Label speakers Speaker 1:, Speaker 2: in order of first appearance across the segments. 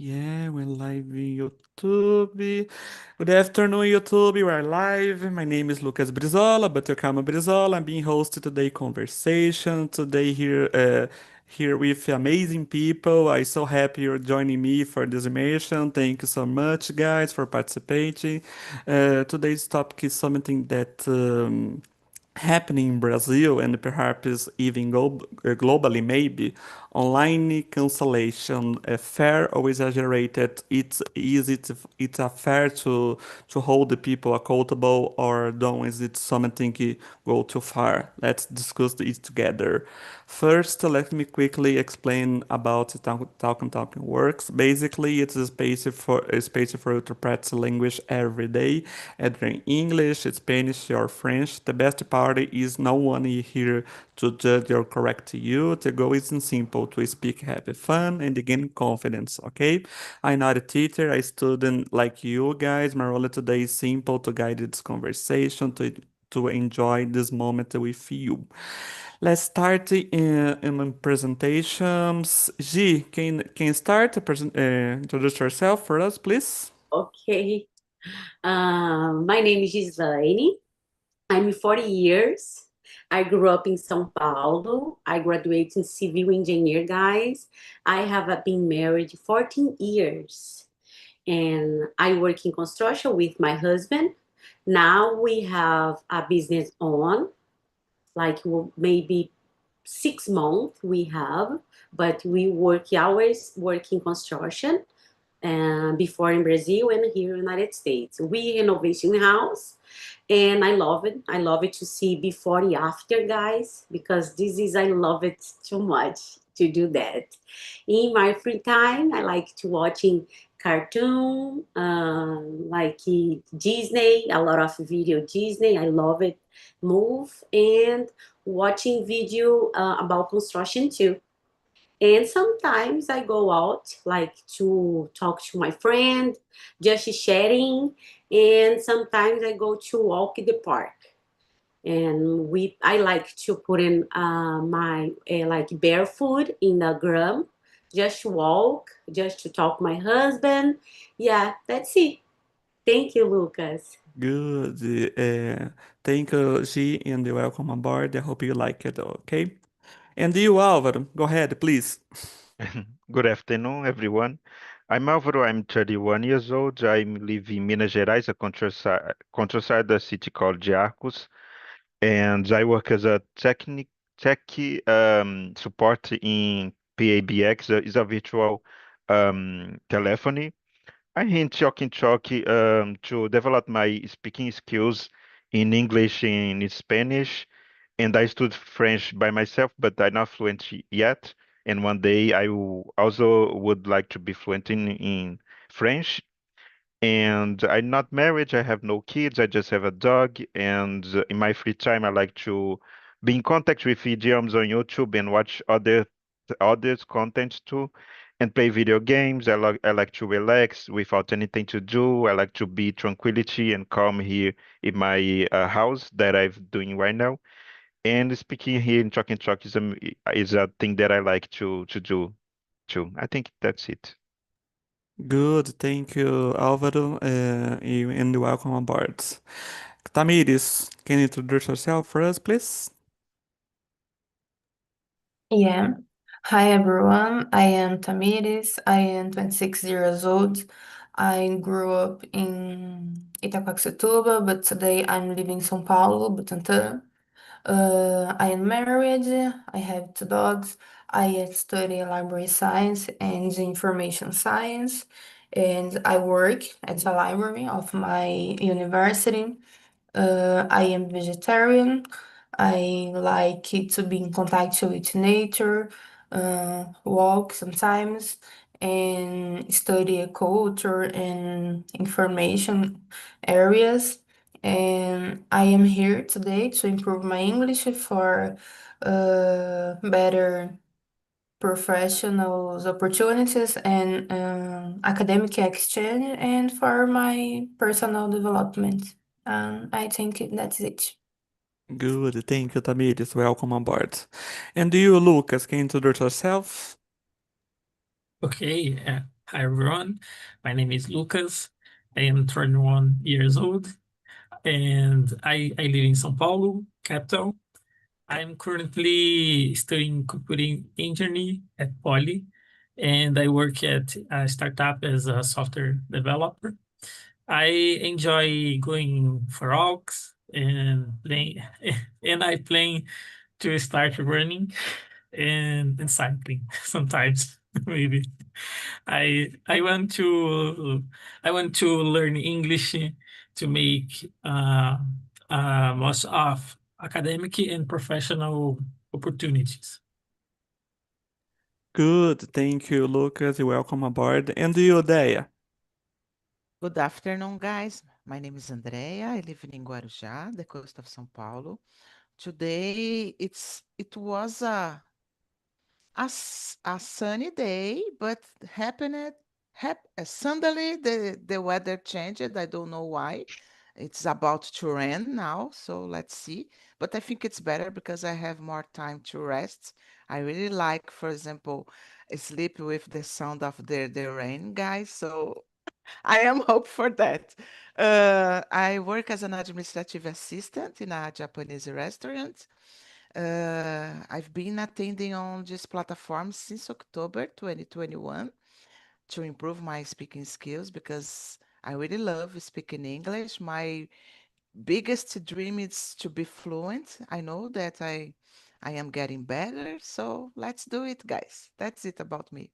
Speaker 1: Yeah, we're live in YouTube. Good afternoon, YouTube. We are live. My name is Lucas Brizola, but you call me Brizola. I'm being hosted today conversation today here with amazing people. I'm so happy you're joining me for this immersion. Thank you so much, guys, for participating. Today's topic is something that happening in Brazil and perhaps even globally, maybe online cancellation, fair or exaggerated. It's a fair to hold the people accountable, or don't is it something go too far? Let's discuss it together. First, let me quickly explain about talking works. Basically, it's a space for you to practice language every day, either in English, Spanish, or French. The best part is no one here to judge or correct you. The goal is simple: to speak, have fun, and gain confidence. Okay, I'm not a teacher, I student like you guys. My role today is simple: to guide this conversation, to enjoy this moment with you. Let's start in presentations. G, can you start to introduce yourself for us, please?
Speaker 2: Okay. My name is Gislaine. I'm 40 years. I grew up in São Paulo. I graduated in civil engineer, guys. I have been married 14 years and I work in construction with my husband. Now we have a business on, like maybe 6 months we have, but we work always work in construction before in Brazil and here in the United States. We renovation house, and I love it. I love it to see before and after, guys, because this is I love it too much to do that. In my free time, I like to watching cartoon, like Disney, a lot of video Disney. I love it. Move and watching video about construction too. And sometimes I go out like to talk to my friend, just sharing. And sometimes I go to walk in the park. And I like to put in my like barefoot in the ground, just to walk, just to talk my husband. Yeah, that's it. Thank you, Lucas.
Speaker 1: Good. Thank you, G, and welcome aboard. I hope you like it, okay? And you, Álvaro, go ahead, please.
Speaker 3: Good afternoon, everyone. I'm Álvaro. I'm 31 years old. I live in Minas Gerais, a countryside city called Arcos, and I work as a tech support in PABX. Is a virtual telephony. I in Talk to develop my speaking skills in English and in Spanish, and I studied French by myself, but I'm not fluent yet. And one day also would like to be fluent in French. And I'm not married, I have no kids, I just have a dog. And in my free time, I like to be in contact with idioms on YouTube and watch others' content too, and play video games. I like to relax without anything to do. I like to be tranquility and calm here in my house that I'm doing right now. And speaking here in Talk is a thing that I like to do too. I think that's it.
Speaker 1: Good, thank you, Álvaro, and welcome aboard. Tamires, can you introduce yourself for us, please?
Speaker 4: Yeah. Hi everyone. I am Tamires. I am 26 years old. I grew up in Itaquaquecetuba, but today I'm living in São Paulo, Butantã. I am married. I have two dogs. I study library science and information science, and I work at the library of my university. I am vegetarian. I like it to be in contact with nature, walk sometimes, and study culture and information areas. And I am here today to improve my English for better professional opportunities and academic exchange and for my personal development. I think that's it.
Speaker 1: Good, thank you, Tamires. Welcome aboard. And you, Lucas, can you introduce yourself?
Speaker 5: Okay. Hi everyone, my name is Lucas. I am 21 years old and I live in São Paulo, capital. I'm currently studying computing engineering at Poly, and I work at a startup as a software developer. I enjoy going for walks and playing, and I plan to start running and cycling sometimes, maybe. I want to learn English to make most of academic and professional opportunities.
Speaker 1: Good, thank you, Lucas. Welcome aboard. And you, Deia?
Speaker 6: Good afternoon, guys. My name is Andrea. I live in Guarujá, the coast of São Paulo. Today, it was a sunny day, but suddenly the weather changed. I don't know why. It's about to rain now, so let's see. But I think it's better because I have more time to rest. I really like, for example, sleep with the sound of the rain, guys. So I am hope for that. I work as an administrative assistant in a Japanese restaurant. I've been attending on this platform since October 2021 to improve my speaking skills because I really love speaking English. My biggest dream is to be fluent. I know that I am getting better, so let's do it, guys. That's it about me.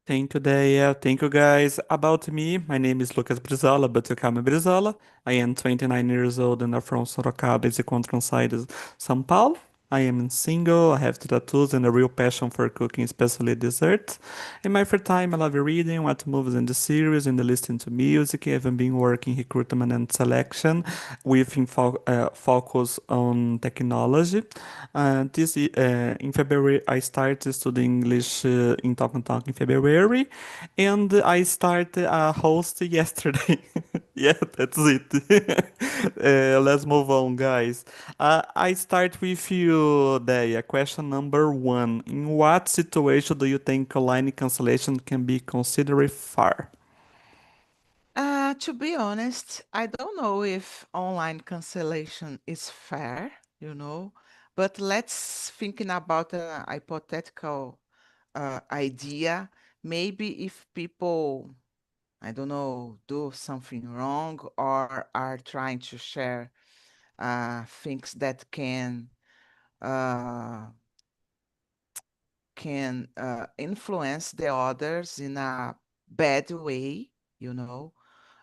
Speaker 1: Thank you, Deia. Thank you, guys. About me, my name is Lucas Brizola, but you call me Brizola. I am 29 years old and I'm from Sorocaba, Encontro-Side, São Paulo. I am single, I have two tattoos and a real passion for cooking, especially desserts. In my free time, I love reading, watch movies and the series, and listening to music. I've been working recruitment and selection with focus on technology. In February, I started studying English in TALKNTALK in February, and I started a host yesterday. Yeah, that's it. Let's move on, guys. I start with you, Deia. Question number one. In what situation do you think online cancellation can be considered fair?
Speaker 6: To be honest, I don't know if online cancellation is fair, but let's thinking about a hypothetical idea. Maybe if people, I don't know, do something wrong or are trying to share things that uh, can influence the others in a bad way, you know.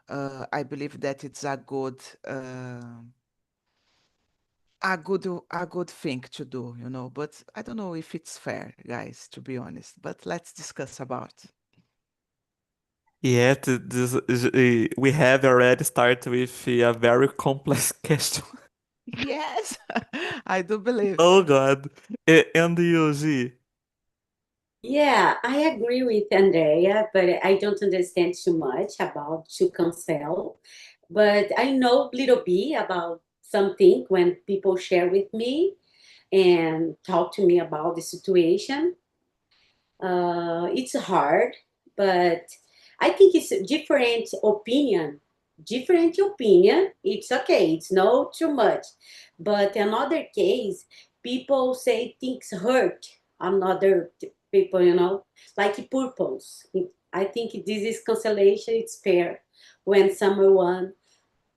Speaker 6: I believe that it's a good thing to do, but I don't know if it's fair, guys, to be honest. But let's discuss about.
Speaker 1: Yeah, we have already started with a very complex question.
Speaker 6: Yes, I do believe.
Speaker 1: Oh God. And you, G?
Speaker 2: Yeah, I agree with Andrea, but I don't understand too much about to cancel. But I know little bit about something when people share with me and talk to me about the situation. It's hard, but I think it's a different opinion. Different opinion, it's okay. It's no too much. But another case, people say things hurt another people, like purpose. I think this is cancellation. It's fair when someone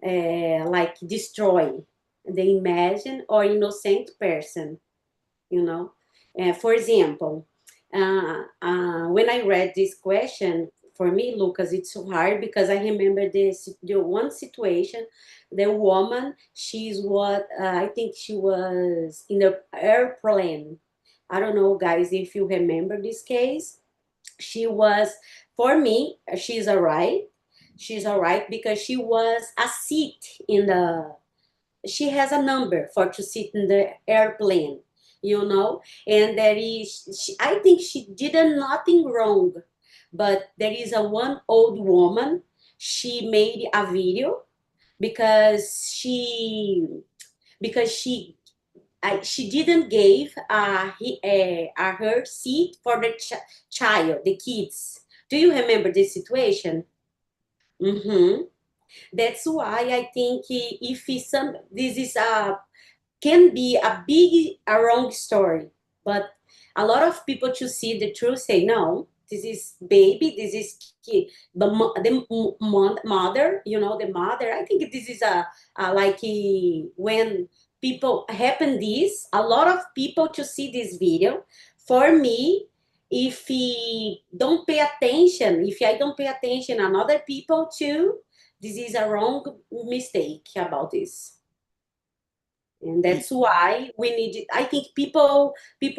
Speaker 2: like destroy the imagine or innocent person, you know. For example, when I read this question, for me, Lucas, it's so hard because I remember the one situation. The woman, she's what I think she was in the airplane. I don't know, guys, if you remember this case. She was, for me, she's all right. She's all right because she was a seat in the she has a number for to sit in the airplane, and there is I think she did nothing wrong, but there is a one old woman. She made a video because she didn't give her seat for the child, the kids, Do you remember this situation? Mm-hmm. That's why I think if some this is a can be a wrong story, but a lot of people to see the truth say no. This is baby. This is mother. You know, the mother. I think this is a like when people happen this. A lot of people to see this video. For me, if he don't pay attention, if I don't pay attention, and other people too, this is a wrong mistake about this. And
Speaker 1: Y-
Speaker 2: that's why we need it. I think people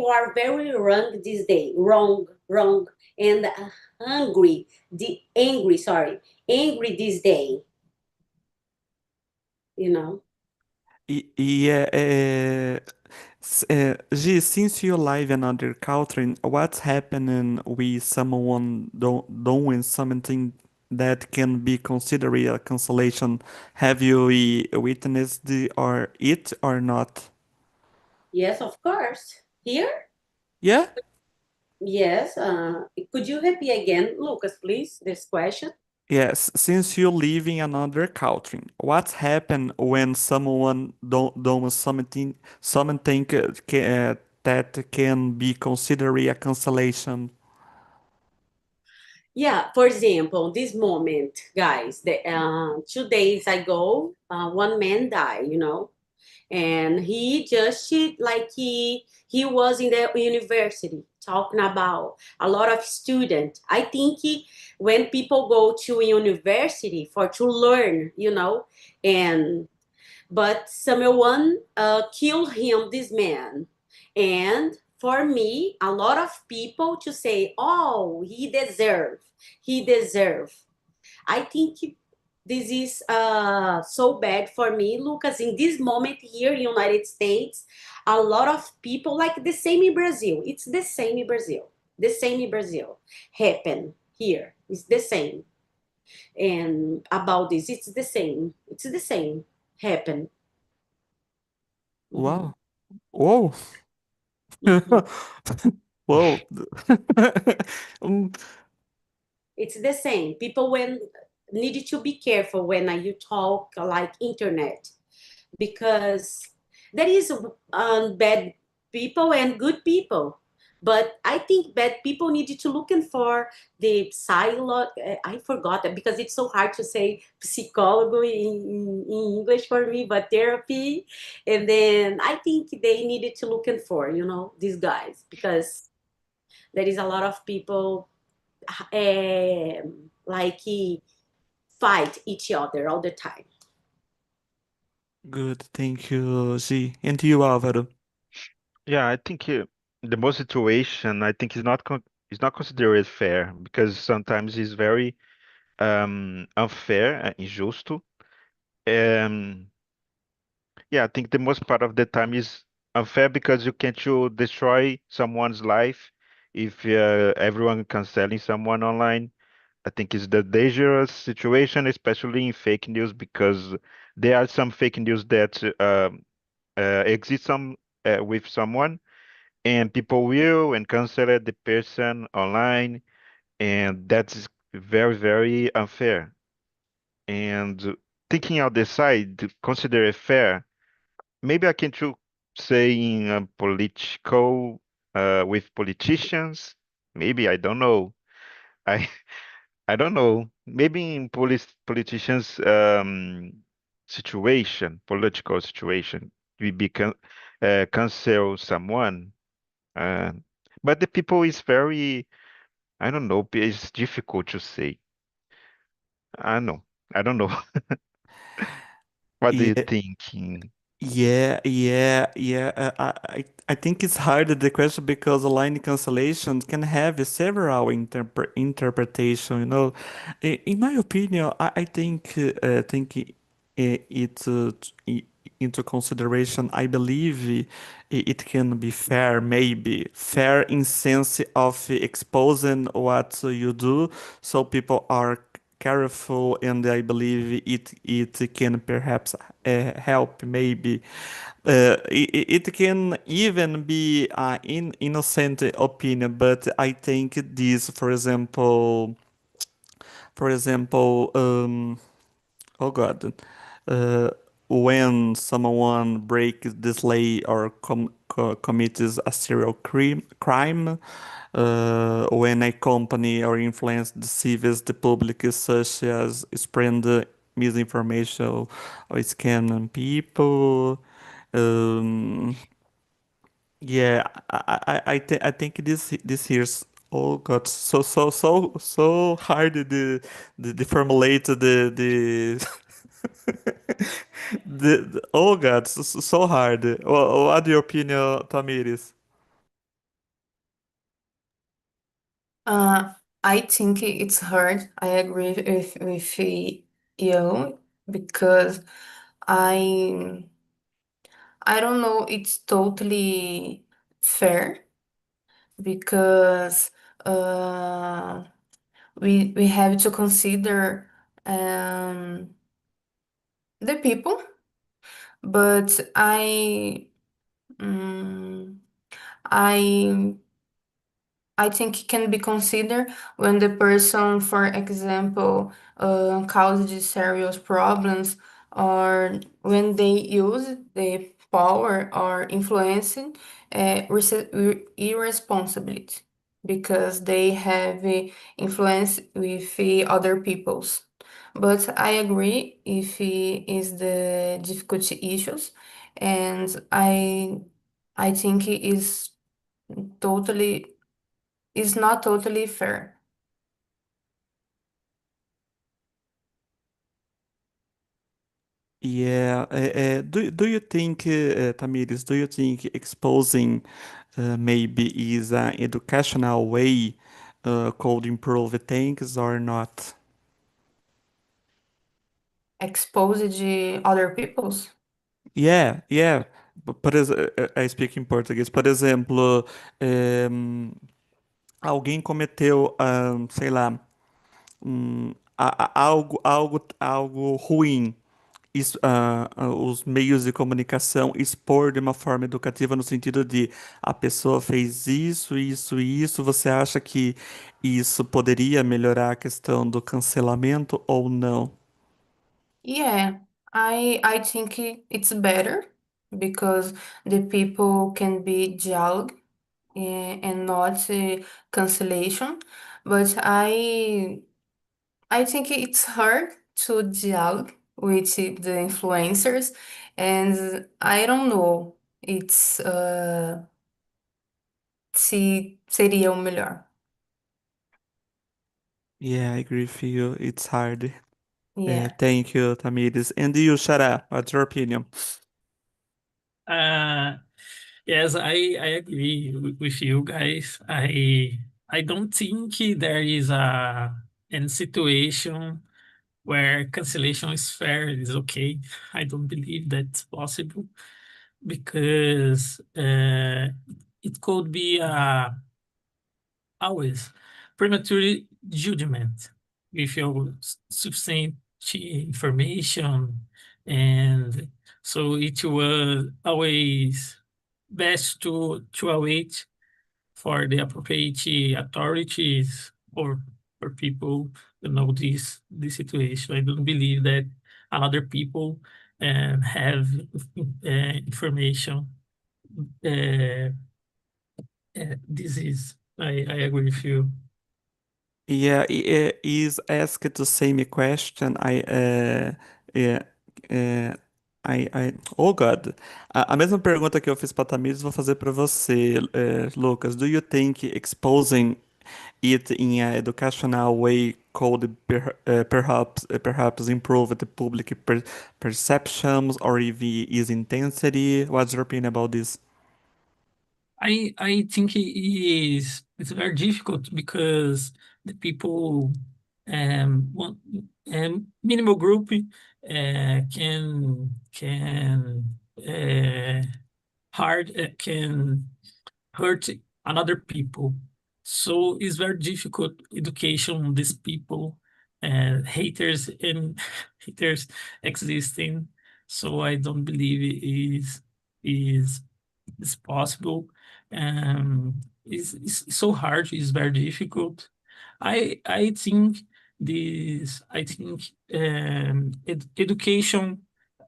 Speaker 2: are very wrong this day, wrong, and hungry, angry, sorry, angry this day, you know.
Speaker 1: Yeah, G, since you live in another country, what's happening with someone doing something that can be considered a cancellation? Have you witnessed or it or not?
Speaker 2: Yes, of course. Here,
Speaker 1: Yeah?
Speaker 2: yes. Could you repeat again, Lucas, please, this question?
Speaker 1: Yes, since you live in another country, what's happen when someone don't something that can be considered a cancellation?
Speaker 2: Yeah, for example, this moment, guys, 2 days ago, one man died, you know, and he just like he was in the university talking about a lot of students. I think when people go to university for to learn, you know, and but someone killed him, this man. And for me, a lot of people to say, oh, he deserve. I think this is so bad for me, Lucas. In this moment here in United States, a lot of people, like the same in Brazil. It's the same in Brazil. The same in Brazil happen here. It's the same. And about this, it's the same. It's the same happen. Mhm.
Speaker 1: Wow. Whoa.
Speaker 2: Mhm.
Speaker 1: Whoa. Mm,
Speaker 2: It's the same. People when need to be careful when you talk like internet, because there is bad people and good people. But I think bad people need to looking for the psychology. I forgot that because it's so hard to say psychology in English for me, but therapy. And then I think they needed to looking for, you know, these guys, because there is a lot of people like fight each other all the time.
Speaker 1: good, thank you, G. And you, Álvaro?
Speaker 3: Yeah, I think the most situation I think is not considered fair because sometimes it's very unfair, injusto. Um, yeah, I think the most part of the time is unfair because you can't you destroy someone's life if everyone canceling someone online. I think it's the dangerous situation, especially in fake news, because there are some fake news that exist with someone, and people will and cancel the person online, and that's very, very unfair. And thinking out the side, to consider it fair, maybe I can too say in a political with politicians. Maybe I don't know. I I don't know. Maybe in politicians situation, political situation, we become cancel someone. Uh, but the people is very, I don't know. It's difficult to say. I know. I don't know. What do you
Speaker 1: Yeah,
Speaker 3: think?
Speaker 1: yeah. I think it's harder the question because line cancellation can have several interpretation. You know, in my opinion, I think it into consideration. I believe it can be fair, maybe fair in sense of exposing what you do, so people are careful, and I believe it can perhaps help maybe. It can even be innocent opinion, but I think this, for example, For example, oh God, when someone breaks this law or commits a serial crime, when a company or influence deceives the public, such as spread misinformation or scam people. Um, yeah, I think this here's oh God, so hard the formulate the oh God, so hard. What your opinion, Tamiris?
Speaker 4: Uh, I think it's hard. I agree with you because I I don't know it's totally fair because uh, we have to consider um, the people, but mm, I I think it can be considered when the person, for example, causes serious problems or when they use the power or influencing irresponsibility because they have influence with other people's. But I agree if it is the difficult issues, and I think it is totally is not totally fair.
Speaker 1: Yeah, do you think, Tamiris, do you think exposing maybe is an educational way could improve things or not?
Speaker 4: Expose de other people's.
Speaker 1: Yeah, yeah. I speak em português. Por exemplo, em, alguém cometeu, sei lá, algo ruim. Os meios de comunicação expor de uma forma educativa no sentido de a pessoa fez isso, isso e isso. Você acha que isso poderia melhorar a questão do cancelamento ou não?
Speaker 4: Yeah, I think it's better because the people can be dialogue and not cancellation. But I think it's hard to dialogue with the influencers, and I don't know. It's se seria o melhor.
Speaker 1: Yeah, I agree with you. It's hard.
Speaker 4: Yeah.
Speaker 1: Thank you, Tamiris. And you, Shara, what's your opinion?
Speaker 5: Uh, yes, I agree with you guys. I don't think there is a any situation where cancellation is fair, it is okay. I don't believe that's possible because it could be always premature judgment with your sufficient information, and so it was always best to await for the appropriate authorities or for people to know this situation. I don't believe that another people have information. Uh, this is I agree with you.
Speaker 1: Yeah, is asked the same question. Uh, uh, oh God. A mesma pergunta que eu fiz para Tamires, vou fazer para você, Lucas. Do you think exposing it in an educational way could perhaps improve the public perceptions or if it is intensity? What's your opinion about this?
Speaker 5: I think it's very difficult because the people one minimal group can hard can hurt another people. So it's very difficult education on these people and haters and haters existing. So I don't believe it is is possible. It's so hard. It's very difficult. I think this I think education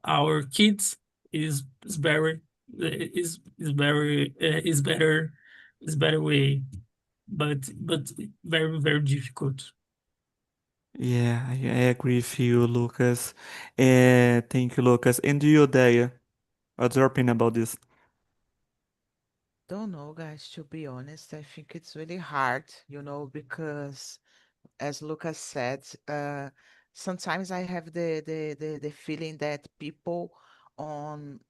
Speaker 5: our kids is very is better way, but very difficult.
Speaker 1: Yeah, I agree with you, Lucas. Thank you, Lucas. And you, Daya, what's your opinion about this?
Speaker 6: Don't know, guys, to be honest. I think it's really hard, because as Lucas said, sometimes I have the feeling that people on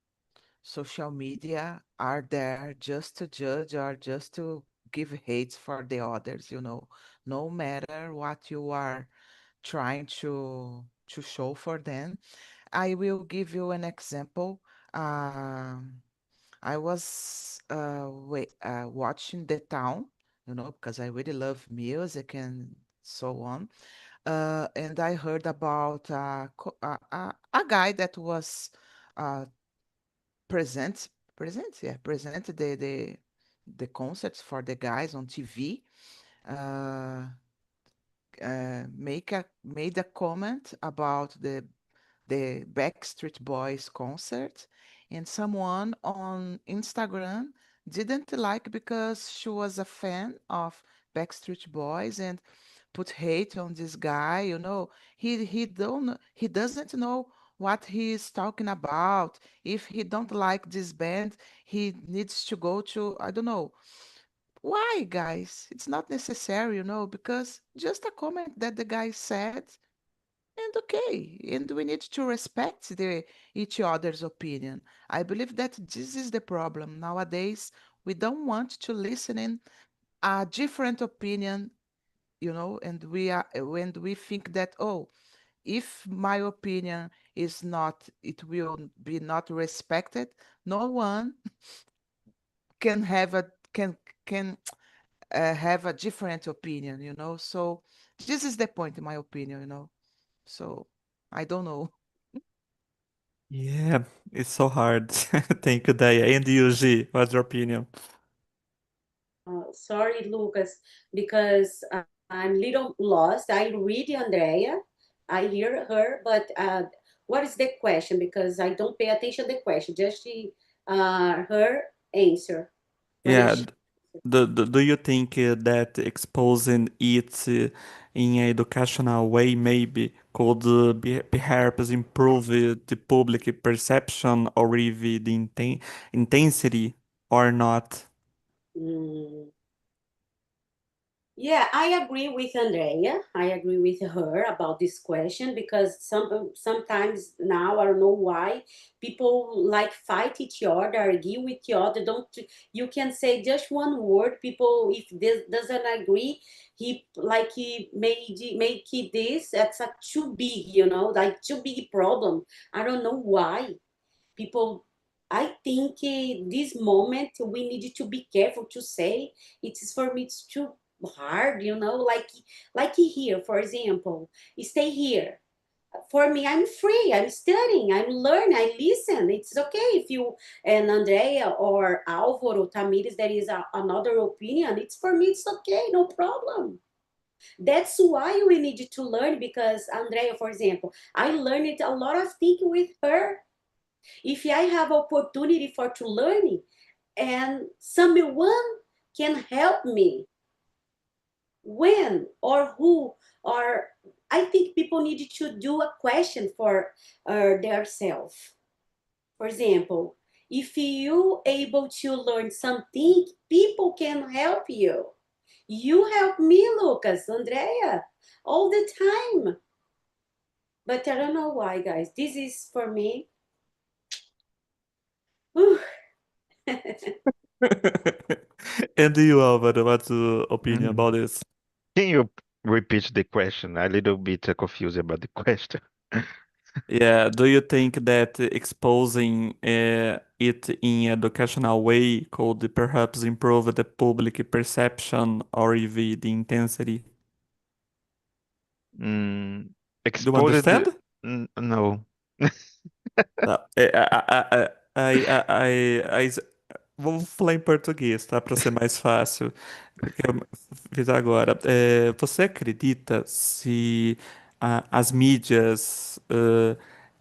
Speaker 6: social media are there just to judge or just to give hate for the others, no matter what you are trying to show for them. I will give you an example. Um, I was watching The Town, because I really love music and so on. And I heard about a guy that was uh, present, present the concerts for the guys on TV. Uh, made a comment about the Backstreet Boys concert, and someone on Instagram didn't like because she was a fan of Backstreet Boys and put hate on this guy. He doesn't know what he is talking about. If he don't like this band, he needs to go to, I don't know. Why, guys? It's not necessary, because just a comment that the guy said, and okay, and we need to respect each other's opinion. I believe that this is the problem nowadays. We don't want to listen in a different opinion, and we think that, oh, if my opinion is not, it will be not respected. No one can have a can have a different opinion, So this is the point, in my opinion, So I don't know.
Speaker 1: Yeah, it's so hard. Thank you, Daya. And you, G, what's your opinion?
Speaker 2: Sorry, Lucas, because I'm little lost. I read Andrea, I hear her, but what is the question? Because I don't pay attention to the question, just her answer. What
Speaker 1: Yeah,
Speaker 2: is she?
Speaker 1: do you think that exposing it in an educational way maybe could perhaps improve the public perception or even the intensity or not?
Speaker 2: Mm. Yeah, I agree with Andrea. I agree with her about this question because sometimes now I don't know why people like fight each other, argue with each other. Don't you can say just one word. People, if this doesn't agree, he make it this. That's a too big, like too big problem. I don't know why people. I think this moment we need to be careful to say it is for me. It's too hard, like here, for example, stay here. For me, I'm free. I'm studying. I'm learning. I listen. It's okay if you and Andrea or Alvaro Tamires, there is another opinion. It's for me. It's okay. No problem. That's why we need to learn because Andrea, for example, I learned a lot of things with her. If I have opportunity for to learning and someone can help me when or who or I think people need to do a question for their self. For example, if you able to learn something, people can help you. You help me, Lucas, Andrea, all the time. But I don't know why, guys. This is for me. Whew.
Speaker 1: And you, Alvaro, what's your opinion
Speaker 3: Mm.
Speaker 1: about this?
Speaker 3: Can you repeat the question? A little bit confused about the question.
Speaker 1: Yeah, do you think that exposing it in educational way could perhaps improve the public perception or even the intensity?
Speaker 3: Mm,
Speaker 1: Do you
Speaker 3: exposed,
Speaker 1: understand?
Speaker 3: no.
Speaker 1: No, I Vamos falar em português, tá? Para ser mais fácil. O que eu fiz agora. Você acredita se as mídias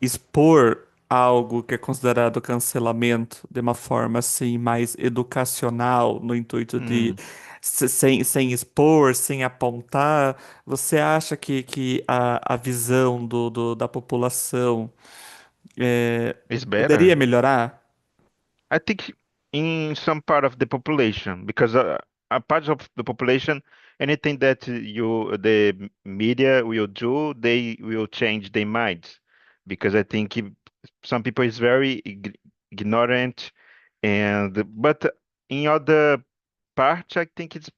Speaker 1: expor algo que é considerado cancelamento de uma forma assim mais educacional, no intuito de
Speaker 3: Mm,
Speaker 1: sem expor, sem apontar, você acha que a visão da população
Speaker 3: it's
Speaker 1: poderia
Speaker 3: better.
Speaker 1: melhorar?
Speaker 3: I think in some part of the population, because a part of the population, anything that the media will do, they will change their minds. Because I think some people is very ignorant, and but in other part, I think it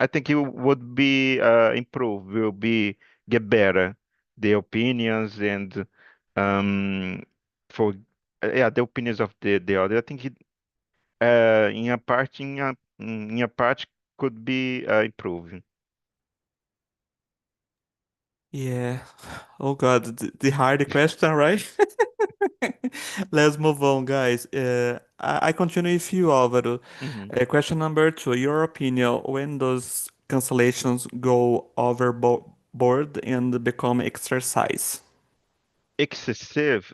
Speaker 3: would be improve, will be get better the opinions and um for yeah the opinions of the other. I think in a part could be improved.
Speaker 1: Yeah. Oh God, the hard question, right? Let's move on, guys. I continue with you, Álvaro.
Speaker 3: Mhm.
Speaker 1: Question number 2. Your opinion, when those cancellations go overboard and become exercise?
Speaker 3: Excessive,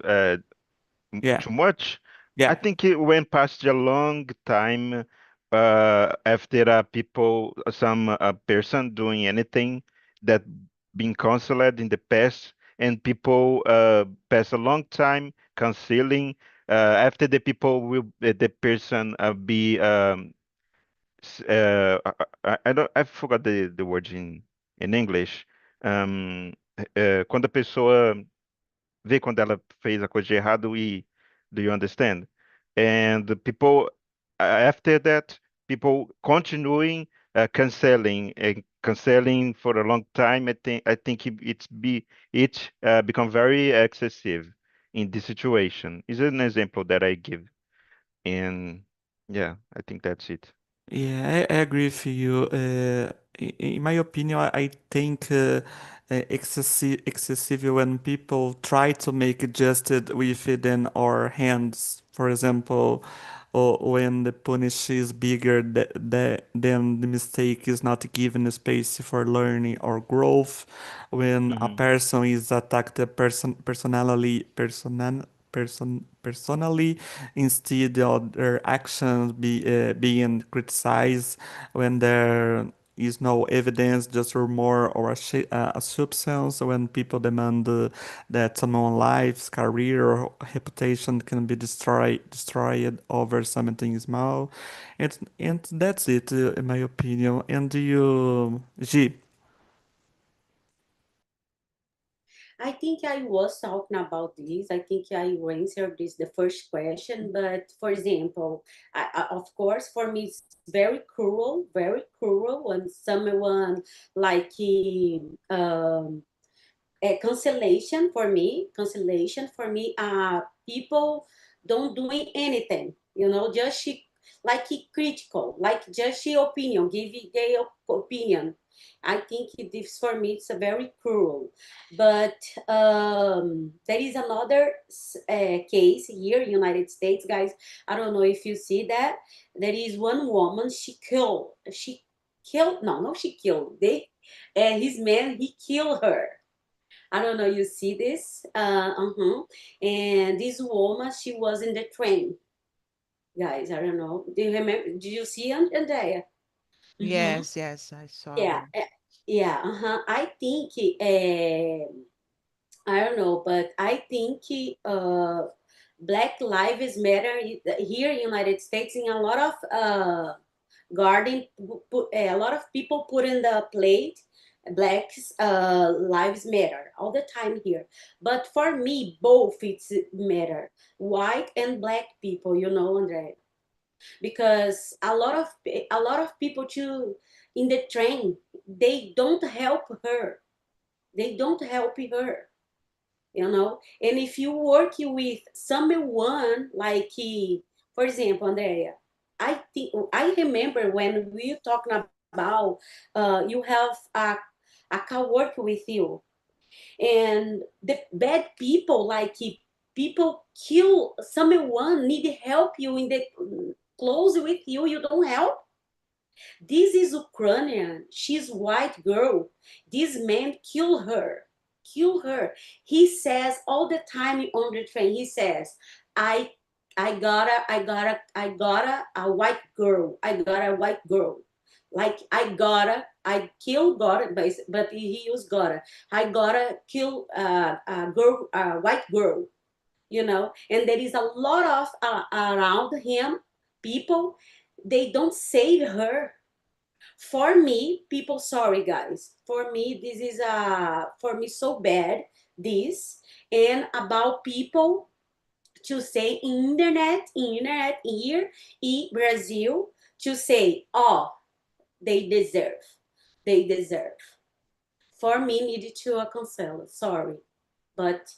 Speaker 1: Yeah,
Speaker 3: too much. I
Speaker 1: yeah.
Speaker 3: think it went past a long time after some person doing anything that been canceled in the past, and people pass a long time canceling after the people will the person be I don't I forgot the word in English. Quando a pessoa vê quando ela fez a coisa de errado e do you understand? And the people after that, people continuing canceling for a long time. I think it become very excessive in this situation. Is an example that I give, and yeah, I think that's it.
Speaker 1: Yeah, I agree with you. In my opinion, I think excessive when people try to make it just within our hands. For example, or when the punish is bigger than the mistake is not given space for learning or growth. When a
Speaker 3: Mhm.
Speaker 1: person is attacked personally instead of their actions being criticized when there is no evidence, just rumor or assumptions, when people demand that someone's life, career, or reputation can be destroyed over something small. And that's it, in my opinion. And you, G?
Speaker 2: I think I was talking about this. I think I answered this the first question, but for example, of course, for me, it's very cruel when someone like cancellation for me, people don't doing anything, just like critical, like just she opinion, give their opinion. I think this for me it's a very cruel, but there is another case here in United States, guys. I don't know if you see that. There is one woman, she killed, no, she killed, his man, he killed her. I don't know, you see this? And this woman, she was in the train, guys. I don't know. Do you remember? Do you see, Andrea? Mm-hmm.
Speaker 6: Yes, yes, I saw
Speaker 2: Yeah,
Speaker 6: her.
Speaker 2: yeah. I think, I don't know, but I think Black Lives Matter here in United States in a lot of garden, a lot of people put in the plate blacks lives matter all the time here, but for me both it's matter, white and black people, Andre, because a lot of people too in the train, they don't help her, they don't help her, and if you work with someone like for example, Andrea, I remember when we were talking about you have a co-worker with you, and the bad people, like people kill someone, need help you in the close with you, you don't help. This is Ukrainian. She's white girl. This man kill her. Kill her. He says all the time on the train, he says, I got a white girl. I got a white girl. Like I kill gotta, but he used gotta. I gotta kill a girl, a white girl, you know. And there is a lot of around him people. They don't save her. For me, people, sorry guys. For me, this is for me so bad. This and about people to say internet here in Brazil to say, oh, they deserve. They deserve. For me, needed to cancel. Sorry, but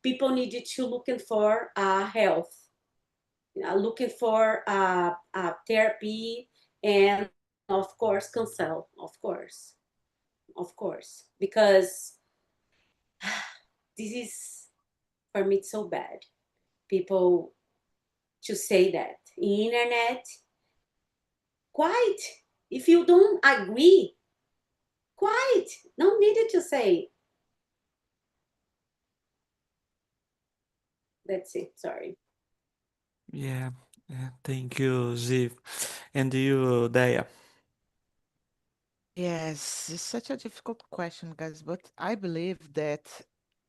Speaker 2: people needed to looking for health, looking for therapy, and of course, cancel. Of course, because this is for me it's so bad. People to say that internet, quiet. If you don't agree, quiet. No needed to say. That's it. Sorry.
Speaker 1: Yeah, thank you, Ziv. And you, Daya?
Speaker 6: Yes, it's such a difficult question, guys, but I believe that,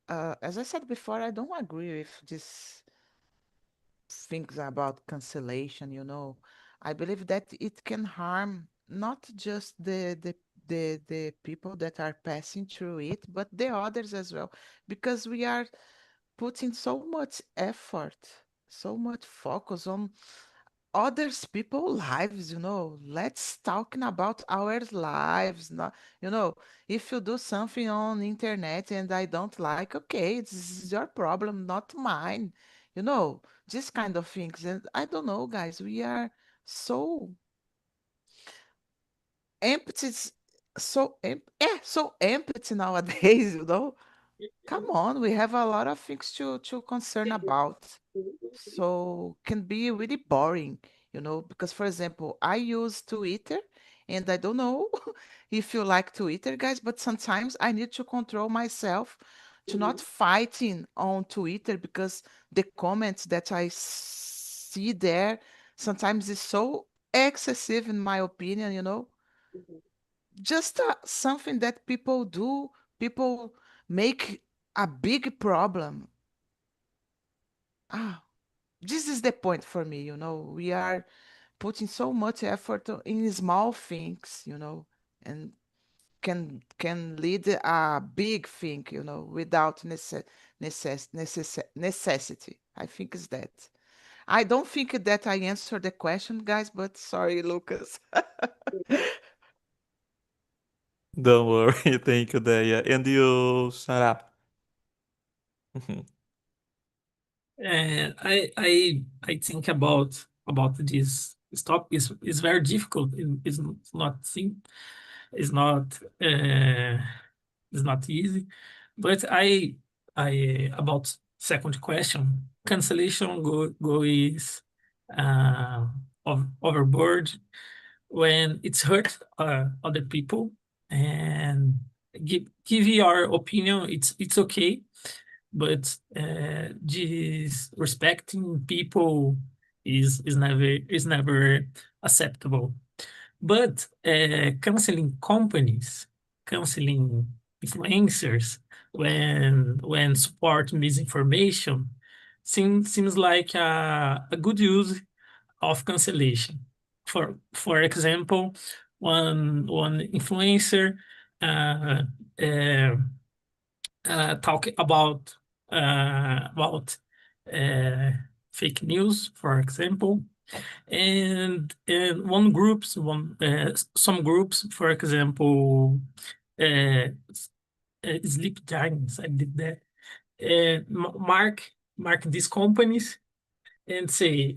Speaker 6: as I said before, I don't agree with these things about cancellation, you know. I believe that it can harm not just the people that are passing through it, but the others as well, because we are putting so much effort, so much focus on others people lives, you know. Let's talking about our lives, not, you know, if you do something on internet and I don't like, okay, this is your problem, not mine, you know, this kind of things. And I don't know, guys, we are so empty, so empty nowadays, you know. Come on, we have a lot of things to concern about. So can be really boring, you know, because for example, I use Twitter and I don't know if you like Twitter, guys, but sometimes I need to control myself to not fighting on Twitter because the comments that I see there sometimes is so excessive in my opinion, you know. Just something that people do, people make a big problem. Ah, this is the point for me, you know. We are putting so much effort in small things, you know, and can lead a big thing, you know, without necessity. I think is that. I don't think that I answered the question, guys, but sorry, Lucas.
Speaker 1: Don't worry, thank you, Daya. And you, Sarah? Mhm.
Speaker 5: And I think about this topic is very difficult. It's not sim it's not uh, it's not easy. But I about second question, cancellation goes overboard when it's hurt other people, and give your opinion. It's okay, but disrespecting people is never acceptable. But canceling companies, canceling influencers when support misinformation seems like a good use of cancellation. For example, one influencer uh, uh, talk about uh, fake news, for example, and some groups, for example, uh, sleep giants. I did that. Mark these companies and say,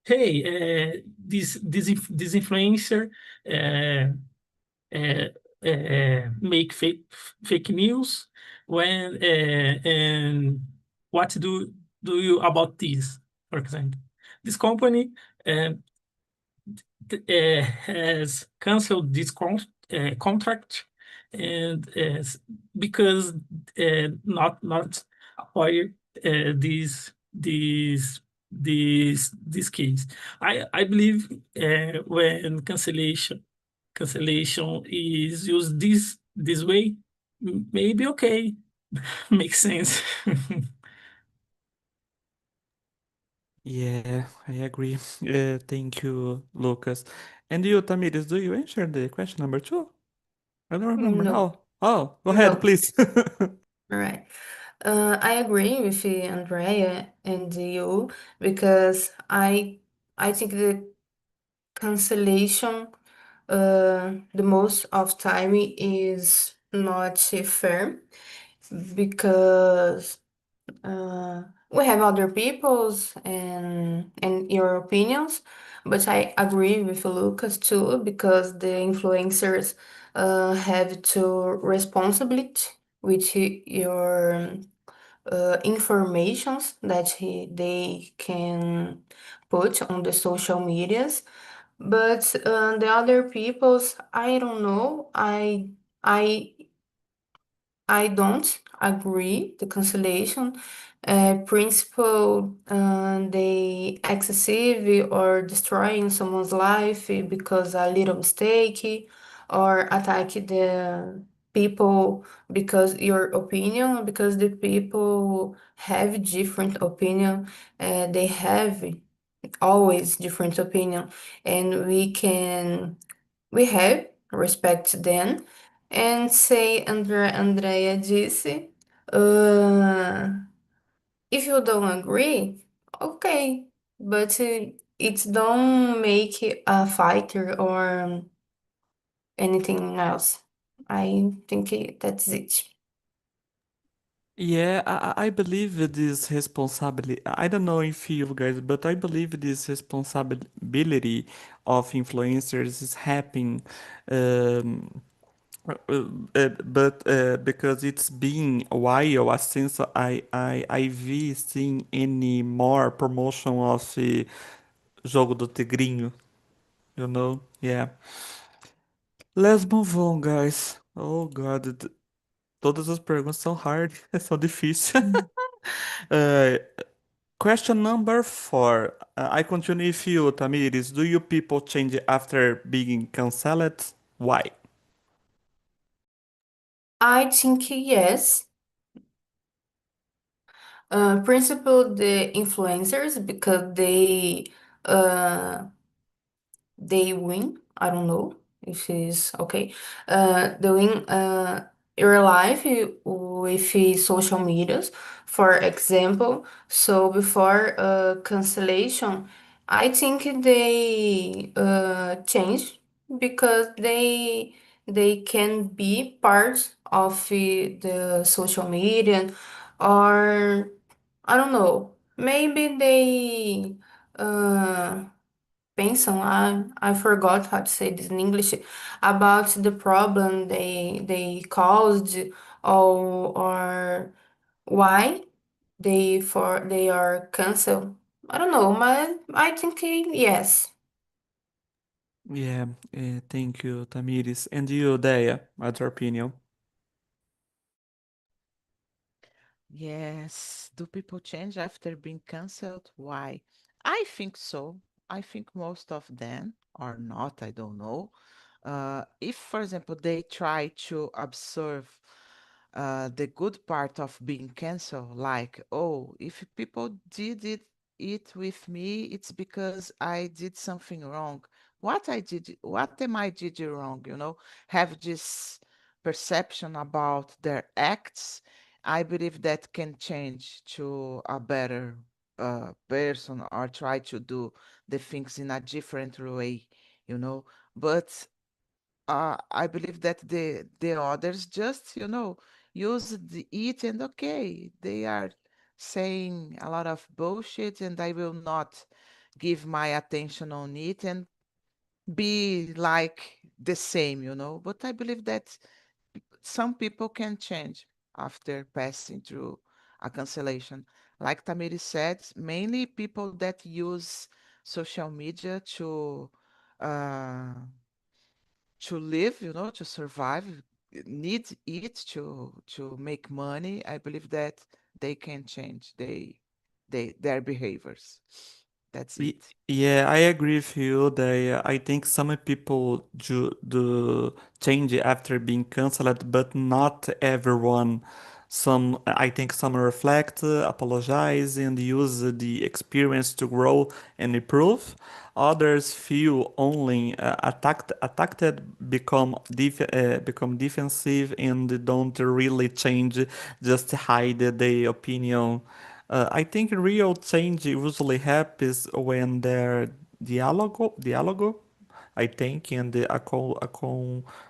Speaker 5: "Hey, this influencer uh, uh, make fake news when and what do you about this, for example, this company um, has canceled this contract, and because not acquire this case. I believe when cancellation is used this way, maybe okay, makes sense.
Speaker 1: Yeah, I agree. Thank you, Lucas. And you, Tamiris, do you answer the question number two? I don't remember
Speaker 4: No,
Speaker 1: now. Oh, go ahead,
Speaker 4: no.
Speaker 1: please.
Speaker 4: All right. I agree with you, Andrea and you, because I think the cancellation the most of time is not fair because we have other people's and your opinions, but I agree with Lucas too because the influencers have to responsibility with your informations that they can put on the social medias. But the other people's, I don't know. I I don't agree the cancellation principle. They excessive or destroying someone's life because a little mistake or attack the people because your opinion because the people have different opinion. They have always different opinion, and we have respect them and say Andrea disse, uh, if you don't agree, okay, but it don't make a fighter or anything else. I think that's it.
Speaker 1: Yeah, I believe this responsibility. I don't know if you guys, but I believe this responsibility of influencers is happening, um, but because it's been a while since I've seen any more promotion of Jogo do Tigrinho, you know? Yeah. Let's move on, guys. Oh God, todas as perguntas são hard, são difíceis. Uh, Question number four. I continue with you, Tamiris. Do you people change after being cancelled? Why?
Speaker 4: I think yes. Principal the influencers because uh they win. I don't know if it's okay. They win your life with social medias, for example. So before cancellation, I think they change because they can be part of the social media or I don't know. Maybe they pensam, I forgot how to say this in English, about the problem they caused or why they are canceled. I don't know, but I think yes.
Speaker 1: Yeah, thank you, Tamiris. And you, Dea, what's your opinion?
Speaker 6: Yes. Do people change after being canceled? Why? I think so. I think most of them or not, I don't know. If, for example, they try to observe the good part of being canceled, like, oh, if people did it with me, it's because I did something wrong. What am I did wrong? Have this perception about their acts. I believe that can change to a better person or try to do the things in a different way. But I believe that the others just, use it and okay, they are saying a lot of bullshit and I will not give my attention on it and be like the same. But I believe that some people can change after passing through a cancellation. Like Tamiri said, mainly people that use social media to live, to survive, need it to make money. I believe that they can change their behaviors. That's
Speaker 1: Y-
Speaker 6: it.
Speaker 1: Yeah, I agree with you. I think some people do change after being canceled, but not everyone. I think some reflect, apologize, and use the experience to grow and improve. Others feel only attacked, become defensive, and don't really change, just hide their opinion. I think real change usually happens when there dialogue, I think, and the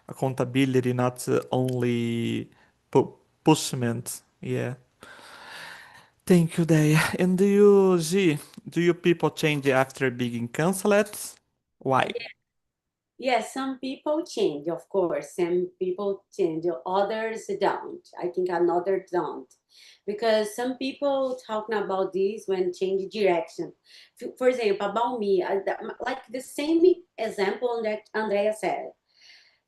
Speaker 1: accountability, not only pu pushment. Yeah. Thank you, Day. And do you people change after being cancelled? Why?
Speaker 2: Yes, some people change, of course. Some people change, others don't. I think another don't. Because some people talking about this when change direction. For example, about me, like the same example that Andrea said.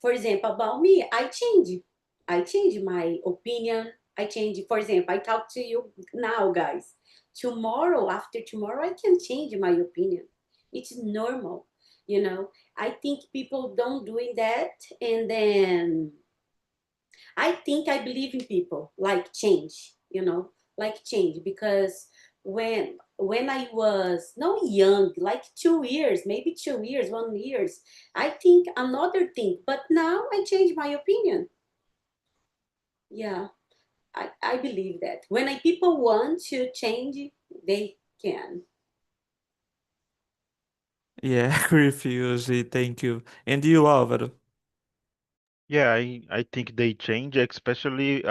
Speaker 2: For example, about me, I change. I change my opinion. I change, for example, I talk to you now, guys. Tomorrow, after tomorrow, I can change my opinion. It's normal, you know. I think people don't doing that, and then I think I believe in people like change, like change because when I was not young, like 2 years, maybe 2 years, 1 years, I think another thing, but now I change my opinion. Yeah, I believe that when people want to change, they can.
Speaker 1: Yeah, agree with you, G. Thank you. And you, Álvaro?
Speaker 3: Yeah, I think they change, especially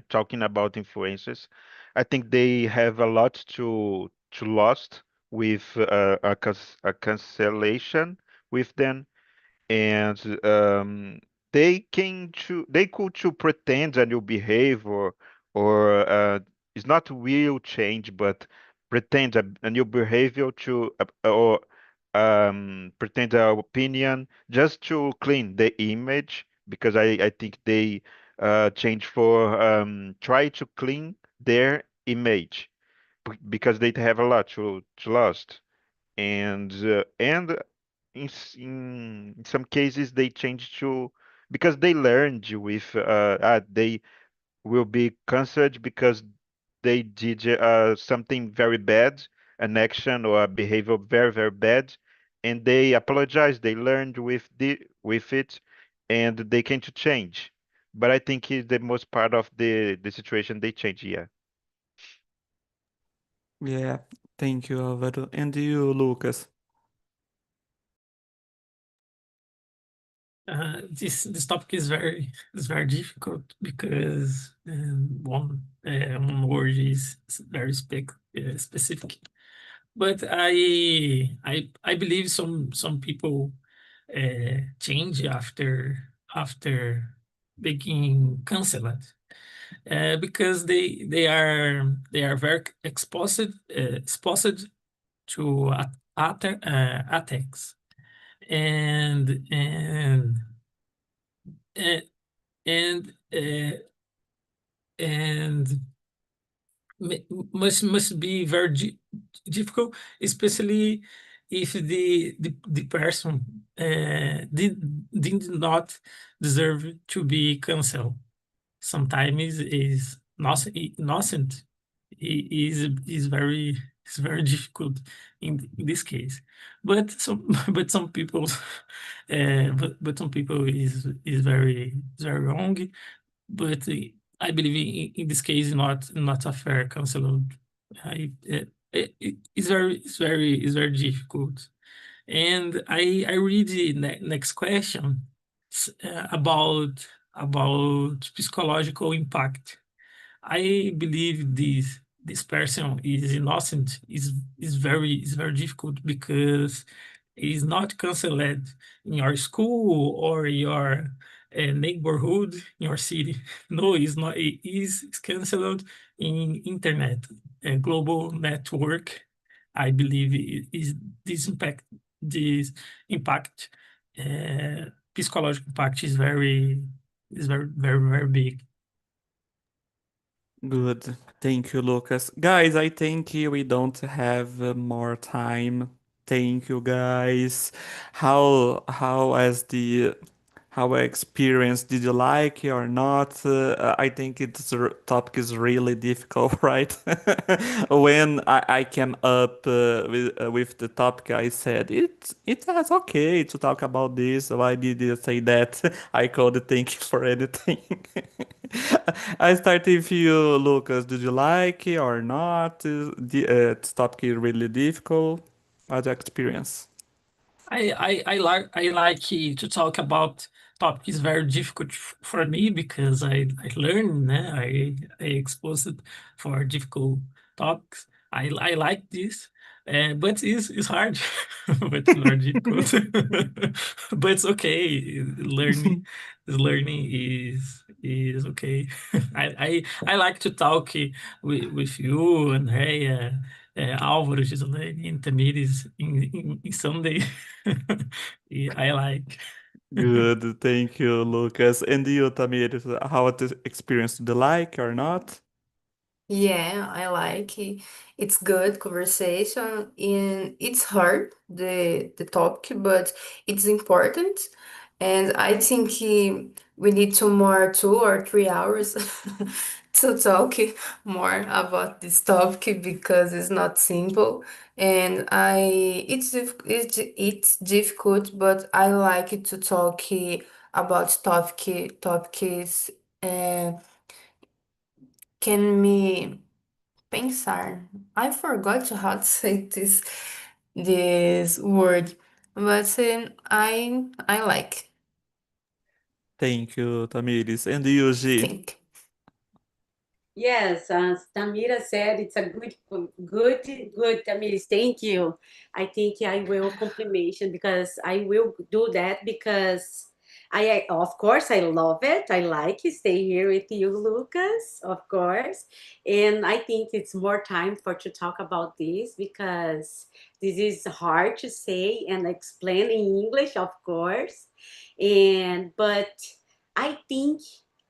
Speaker 3: talking about influencers. I think they have a lot to lost with a cancellation with them, and they could to pretend a new behavior, or it's not real change, but pretend a new behavior to or pretend a opinion just to clean the image, because I think they change for try to clean their image, because they have a lot to lost. And in some cases they change to, because they learned with they will be cancelled because they did something very bad, an action or a behavior very very bad, and they apologize, they learned with it, and they came to change. But I think it's the most part of the situation they change, yeah.
Speaker 1: Yeah, thank you, Álvaro. And you, Lucas?
Speaker 5: This topic is very difficult because one word is very specific. But I believe some people change after being cancelled, because they are very exposed to attacks, and and and and uh, and must be very difficult, especially if the person did not deserve to be canceled. Sometimes is not innocent, is very difficult in this case. But some but some people but some people is very wrong. But I believe in this case not a fair cancel. It's very difficult. And I read the next question about psychological impact. I believe this person is innocent is very difficult because it's not canceled in your school or your neighborhood, in your city. No, it's not. It is canceled in internet, a global network. I believe is this impact, psychological impact is very big.
Speaker 1: Good. Thank you, Lucas. Guys, I think we don't have more time. Thank you, guys. How as the how experience did you like it or not? I think it's topic is really difficult, right? When I came up with the topic, I said it was okay to talk about this. Why did you say that? I could think for anything. I start with you, Lucas. Did you like it or not? This topic is really difficult. What's your experience?
Speaker 5: I like to talk about topics very difficult for me because I learn, I exposed for difficult topics. I like this, but it's hard, but it's very difficult. But it's okay. Learning is okay. I like to talk with you and hey, Álvaro, Gislaine, and Tamires in Sunday. Yeah, I like.
Speaker 1: Good, thank you, Lucas. And you, Tamir, how was the experience? Did you like or not?
Speaker 4: Yeah, I like it. It's good conversation and it's hard the topic, but it's important. And I think we need 2 or 3 hours to talk more about this topic because it's not simple. And it's difficult, but I like it to talk about topics and can me pensar. I forgot how to say this word, but I like
Speaker 1: Thank you, Tamiris. And you, G?
Speaker 4: think.
Speaker 2: Yes, as Tamira said, it's a good, Tamiris. Thank you. I think I will compliment because I will do that because of course, I love it. I like to stay here with you, Lucas, of course. And I think it's more time for to talk about this because this is hard to say and explain in English, of course. But I think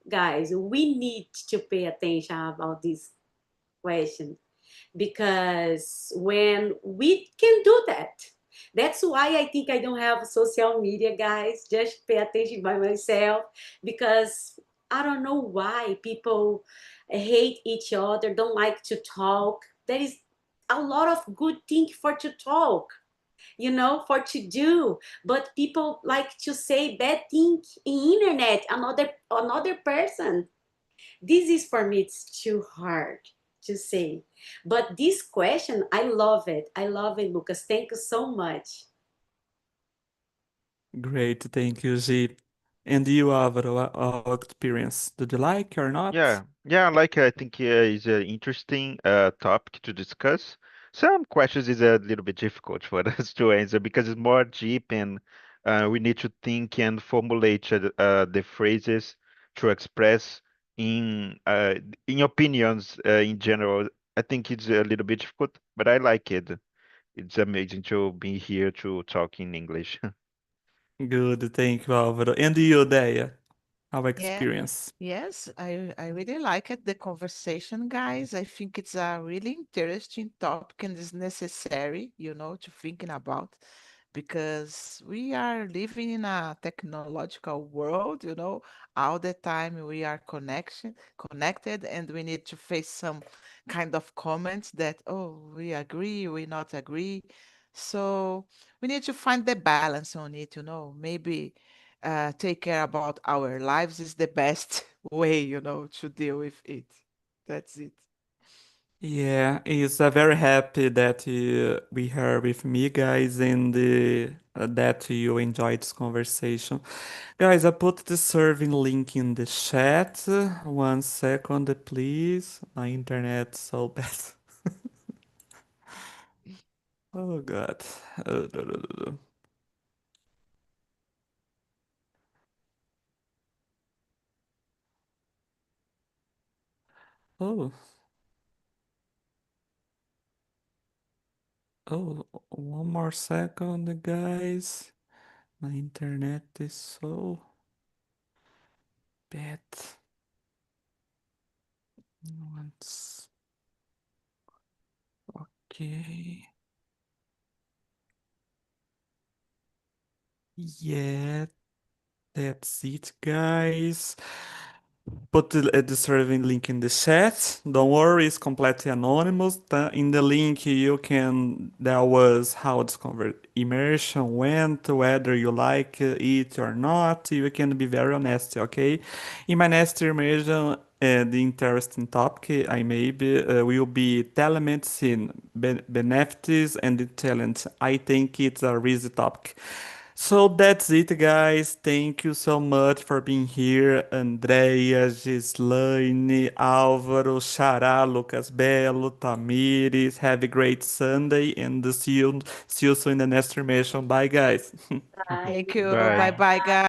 Speaker 2: guys, we need to pay attention about this question because when we can do that, that's why I think I don't have social media, guys. Just pay attention by myself because I don't know why people hate each other, don't like to talk. There is a lot of good thing for to talk, for to do, but people like to say bad thing in internet, another person. This is for me, it's too hard to say. But this question, I love it, Lucas. Thank you so much.
Speaker 1: Great, thank you, G. And you, Álvaro, our experience. Did you like or not?
Speaker 3: Yeah, like I think is an interesting topic to discuss. Some questions is a little bit difficult for us to answer because it's more deep and we need to think and formulate the phrases to express in uh, in opinions in general. I think it's a little bit difficult, but I like it. It's amazing to be here to talk in English.
Speaker 1: Good, thank you, Álvaro. And you, Deia, our
Speaker 6: Yeah.
Speaker 1: experience.
Speaker 6: Yes, I really like it, the conversation, guys. I think it's a really interesting topic and is necessary, to thinking about because we are living in a technological world, all the time we are connected and we need to face some kind of comments that, oh, we agree, we not agree. So we need to find the balance on it, maybe take care about our lives is the best way, to deal with it. That's it.
Speaker 1: Yeah, it's very happy that we are with me, guys, and that you enjoyed this conversation. Guys, I put the serving link in the chat. 1 second, please. My internet so bad. Oh God. Uh, Oh, Oh, one more second, guys. My internet is so bad. Once. Okay. Yeah, that's it, guys. Put the survey link in the chat. Don't worry, it's completely anonymous. In the link, you can tell us how this immersion went, whether you like it or not. You can be very honest, okay? In my next immersion, the interesting topic I maybe will be telemedicine benefits and the talent. I think it's a easy topic. So that's it, guys. Thank you so much for being here. Andrea, Gislaine, Álvaro, Xará, Lucas Belo, Tamires. Have a great Sunday and see you soon in the next information. Bye, guys.
Speaker 2: Bye.
Speaker 6: Thank you.
Speaker 3: Bye.
Speaker 6: Bye bye, guys.